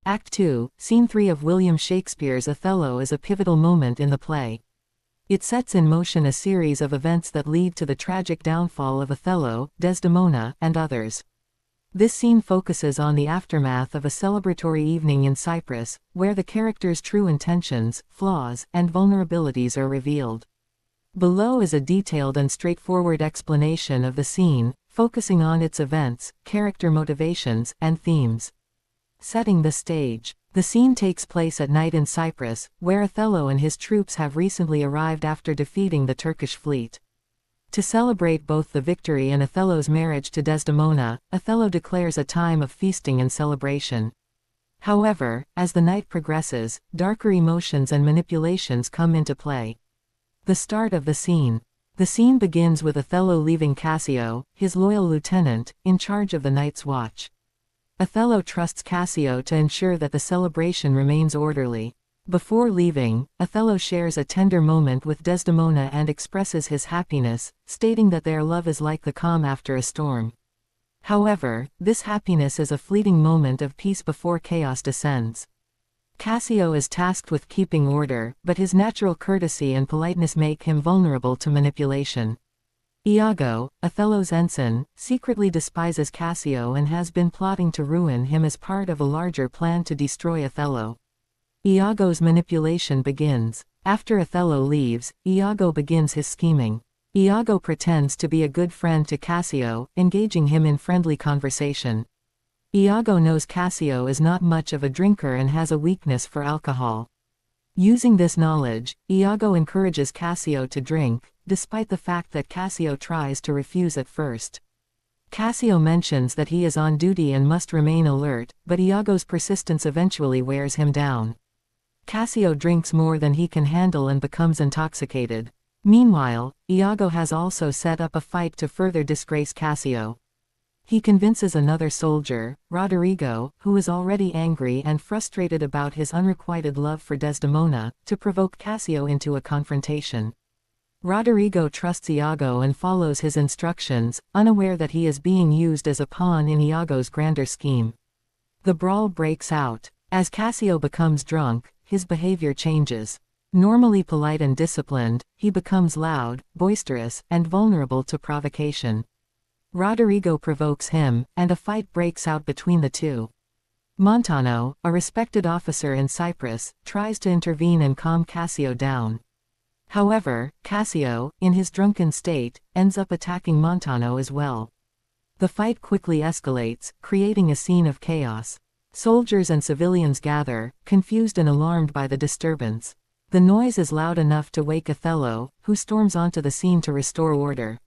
Act 2, Scene 3 of William Shakespeare's Othello is a pivotal moment in the play. It sets in motion a series of events that lead to the tragic downfall of Othello, Desdemona, and others. This scene focuses on the aftermath of a celebratory evening in Cyprus, where the characters' true intentions, flaws, and vulnerabilities are revealed. Below is a detailed and straightforward explanation of the scene, focusing on its events, character motivations, and themes. Setting the stage. The scene takes place at night in Cyprus, where Othello and his troops have recently arrived after defeating the Turkish fleet. To celebrate both the victory and Othello's marriage to Desdemona, Othello declares a time of feasting and celebration. However, as the night progresses, darker emotions and manipulations come into play. The start of the scene. The scene begins with Othello leaving Cassio, his loyal lieutenant, in charge of the night's watch. Othello trusts Cassio to ensure that the celebration remains orderly. Before leaving, Othello shares a tender moment with Desdemona and expresses his happiness, stating that their love is like the calm after a storm. However, this happiness is a fleeting moment of peace before chaos descends. Cassio is tasked with keeping order, but his natural courtesy and politeness make him vulnerable to manipulation. Iago, Othello's ensign, secretly despises Cassio and has been plotting to ruin him as part of a larger plan to destroy Othello. Iago's manipulation begins. After Othello leaves, Iago begins his scheming. Iago pretends to be a good friend to Cassio, engaging him in friendly conversation. Iago knows Cassio is not much of a drinker and has a weakness for alcohol. Using this knowledge, Iago encourages Cassio to drink, despite the fact that Cassio tries to refuse at first. Cassio mentions that he is on duty and must remain alert, but Iago's persistence eventually wears him down. Cassio drinks more than he can handle and becomes intoxicated. Meanwhile, Iago has also set up a fight to further disgrace Cassio. He convinces another soldier, Roderigo, who is already angry and frustrated about his unrequited love for Desdemona, to provoke Cassio into a confrontation. Roderigo trusts Iago and follows his instructions, unaware that he is being used as a pawn in Iago's grander scheme. The brawl breaks out. As Cassio becomes drunk, his behavior changes. Normally polite and disciplined, he becomes loud, boisterous, and vulnerable to provocation. Roderigo provokes him, and a fight breaks out between the two. Montano, a respected officer in Cyprus, tries to intervene and calm Cassio down. However, Cassio, in his drunken state, ends up attacking Montano as well. The fight quickly escalates, creating a scene of chaos. Soldiers and civilians gather, confused and alarmed by the disturbance. The noise is loud enough to wake Othello, who storms onto the scene to restore order.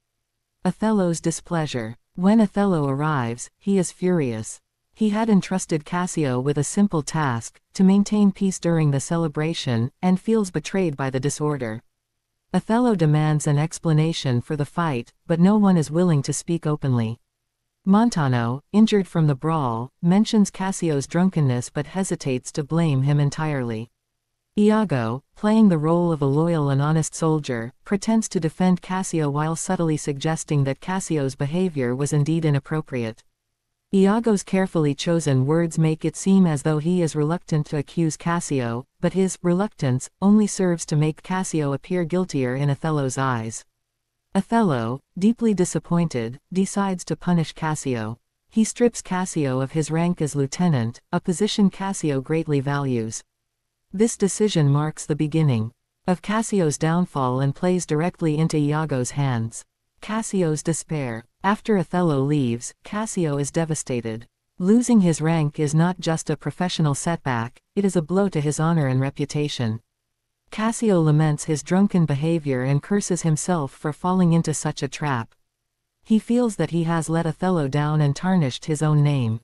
Othello's displeasure. When Othello arrives, he is furious. He had entrusted Cassio with a simple task, to maintain peace during the celebration, and feels betrayed by the disorder. Othello demands an explanation for the fight, but no one is willing to speak openly. Montano, injured from the brawl, mentions Cassio's drunkenness but hesitates to blame him entirely. Iago, playing the role of a loyal and honest soldier, pretends to defend Cassio while subtly suggesting that Cassio's behavior was indeed inappropriate. Iago's carefully chosen words make it seem as though he is reluctant to accuse Cassio, but his reluctance only serves to make Cassio appear guiltier in Othello's eyes. Othello, deeply disappointed, decides to punish Cassio. He strips Cassio of his rank as lieutenant, a position Cassio greatly values. This decision marks the beginning of Cassio's downfall and plays directly into Iago's hands. Cassio's despair. After Othello leaves, Cassio is devastated. Losing his rank is not just a professional setback, it is a blow to his honor and reputation. Cassio laments his drunken behavior and curses himself for falling into such a trap. He feels that he has let Othello down and tarnished his own name.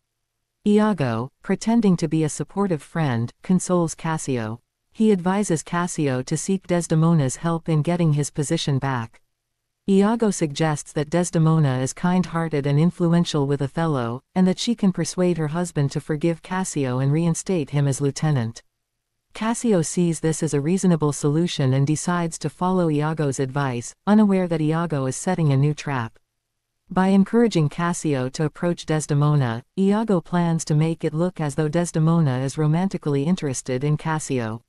Iago, pretending to be a supportive friend, consoles Cassio. He advises Cassio to seek Desdemona's help in getting his position back. Iago suggests that Desdemona is kind-hearted and influential with Othello, and that she can persuade her husband to forgive Cassio and reinstate him as lieutenant. Cassio sees this as a reasonable solution and decides to follow Iago's advice, unaware that Iago is setting a new trap. By encouraging Cassio to approach Desdemona, Iago plans to make it look as though Desdemona is romantically interested in Cassio.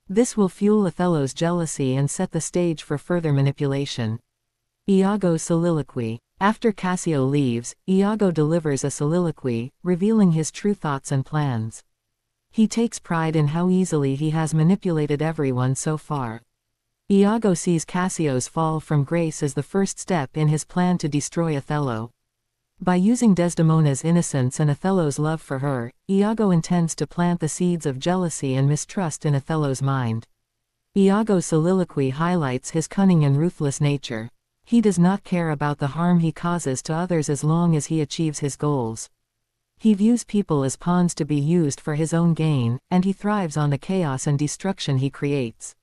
This will fuel Othello's jealousy and set the stage for further manipulation. Iago's soliloquy. After Cassio leaves, Iago delivers a soliloquy, revealing his true thoughts and plans. He takes pride in how easily he has manipulated everyone so far. Iago sees Cassio's fall from grace as the first step in his plan to destroy Othello. By using Desdemona's innocence and Othello's love for her, Iago intends to plant the seeds of jealousy and mistrust in Othello's mind. Iago's soliloquy highlights his cunning and ruthless nature. He does not care about the harm he causes to others as long as he achieves his goals. He views people as pawns to be used for his own gain, and he thrives on the chaos and destruction he creates.